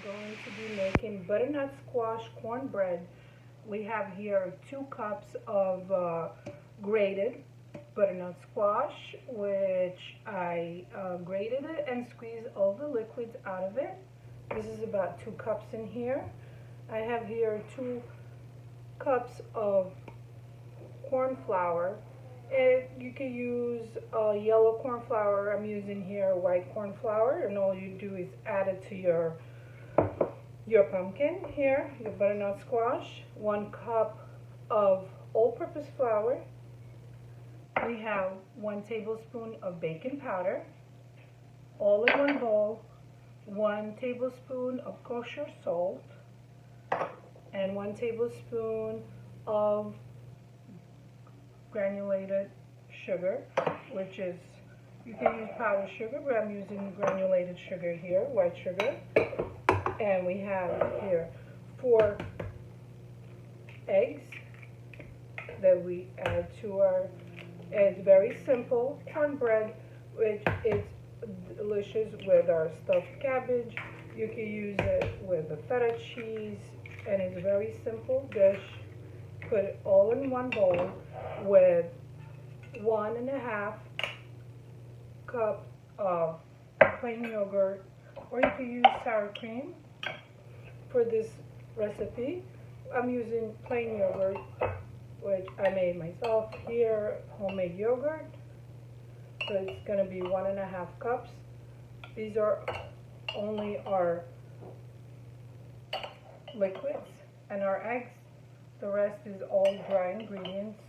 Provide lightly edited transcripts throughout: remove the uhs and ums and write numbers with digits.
going to be making butternut squash cornbread. We have here 2 cups of grated butternut squash, which I grated it and squeezed all the liquids out of it. This is about 2 cups in here. I have here 2 cups of corn flour. You can use yellow corn flour. I'm using here white corn flour, and all you do is add it to your pumpkin here, your butternut squash. 1 cup of all-purpose flour. We have 1 tablespoon of baking powder, all in one bowl. 1 tablespoon of kosher salt, and 1 tablespoon of granulated sugar, which is, you can use powdered sugar, but I'm using granulated sugar here, white sugar. And we have here 4 eggs that we add to our, it's very simple cornbread, which is delicious with our stuffed cabbage. You can use it with the feta cheese, and it's a very simple dish. Put it all in one bowl with 1.5 cup of plain yogurt, or you can use sour cream. For this recipe, I'm using plain yogurt, which I made myself here, homemade yogurt. So it's going to be 1.5 cups. These are only our liquids and our eggs. The rest is all dry ingredients.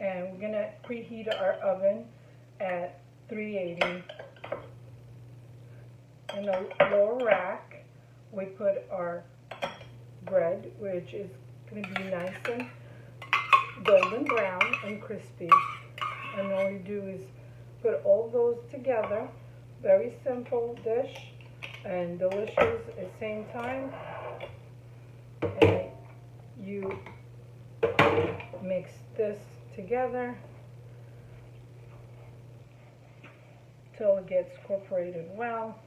And we're going to preheat our oven at 380. In the lower rack, we put our bread, which is going to be nice and golden brown and crispy. And all you do is put all those together. Very simple dish and delicious at the same time. And you mix this together till it gets incorporated well.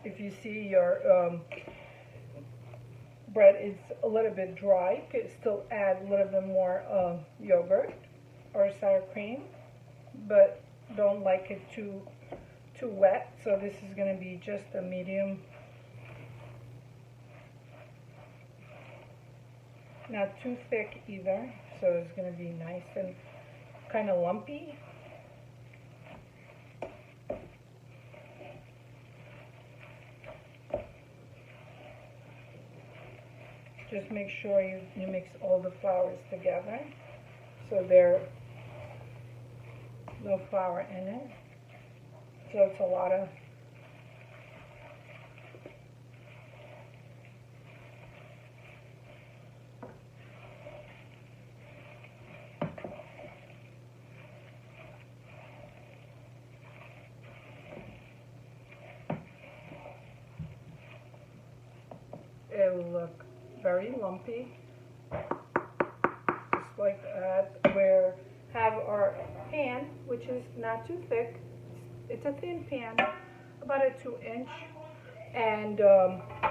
If you see your bread is a little bit dry, you could still add a little bit more yogurt or sour cream, but don't like it too wet. So this is going to be just a medium, not too thick either. So it's going to be nice and kind of lumpy. Just make sure you mix all the flours together so there's no flour in it. So it's a lot of it'll look very lumpy, just like that. We have our pan, which is not too thick. It's a thin pan, about a 2-inch, and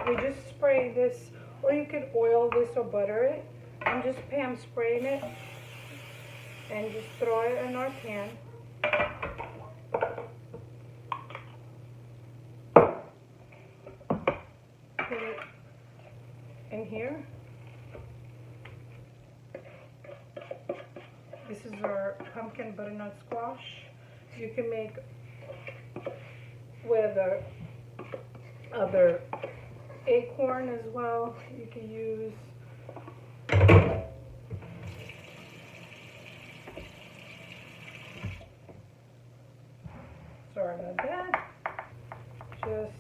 we just spray this, or you could oil this or butter it. I'm just pan spraying it, and just throw it in our pan. Put it in here. This is our pumpkin butternut squash. You can make with other acorn as well. You can use sorry about that. Just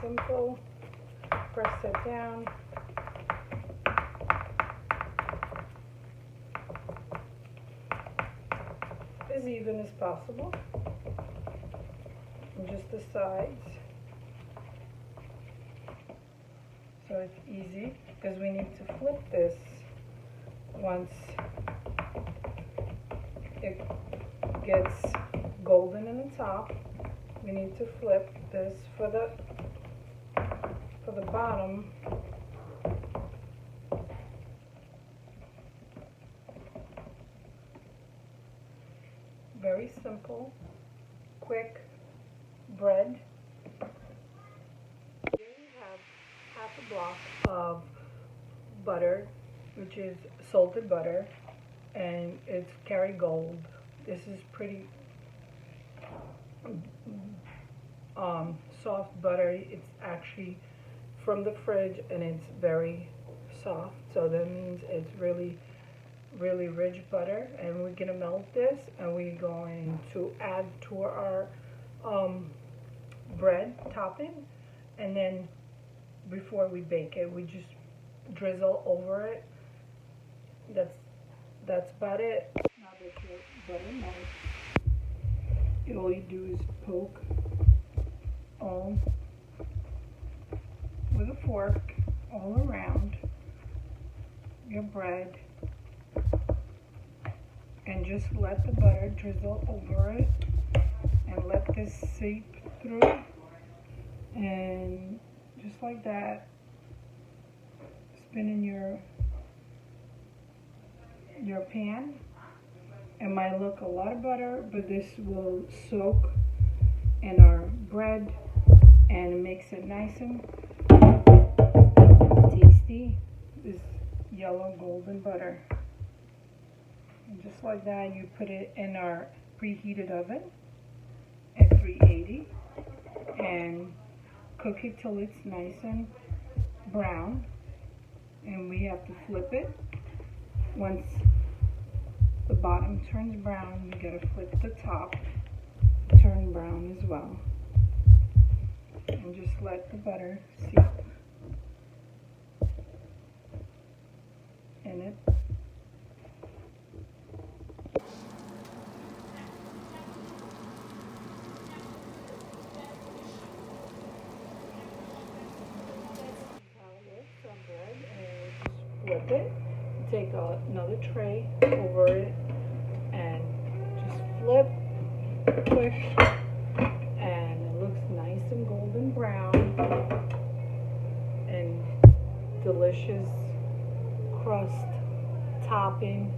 simple. Press it down. as even as possible. And just the sides. So it's easy because we need to flip this once it gets golden in the top. We need to flip this for the bottom. Very simple, quick bread. Here we have half a block of butter, which is salted butter, and it's Kerrygold. This is pretty soft butter. It's actually from the fridge and it's very soft, so that means it's really rich butter. And we're gonna melt this and we're going to add to our bread topping, and then before we bake it we just drizzle over it. That's about it. Now that your butter melts, all you do is poke all with a fork all around your bread and just let the butter drizzle over it and let this seep through, and just like that, spin in your pan. It might look a lot of butter, but this will soak in our bread and it makes it nice and tasty. This yellow golden butter. And just like that, you put it in our preheated oven at 380 and cook it till it's nice and brown. And we have to flip it. Once the bottom turns brown, you gotta flip the top, turn brown as well. And just let the butter seep in it. Some bread, and just flip it. Take another tray over it and just flip quick, and it looks nice and golden brown and delicious crust topping.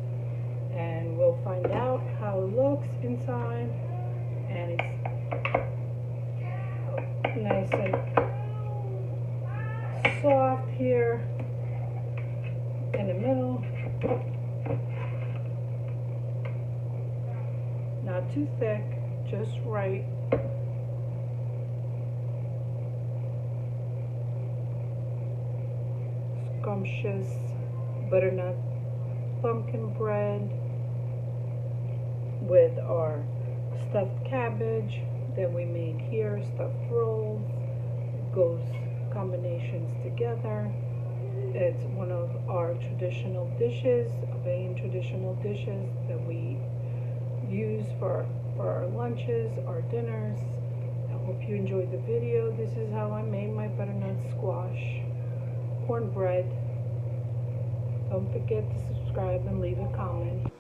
And we'll find out how it looks inside, and it's nice and soft here in the middle, not too thick, just right. Scrumptious butternut pumpkin bread with our stuffed cabbage that we made here, stuffed rolls, goes combinations together. It's one of our traditional dishes, Hawaiian traditional dishes that we use for our lunches, our dinners. I hope you enjoyed the video. This is how I made my butternut squash cornbread. Don't forget to subscribe and leave a comment.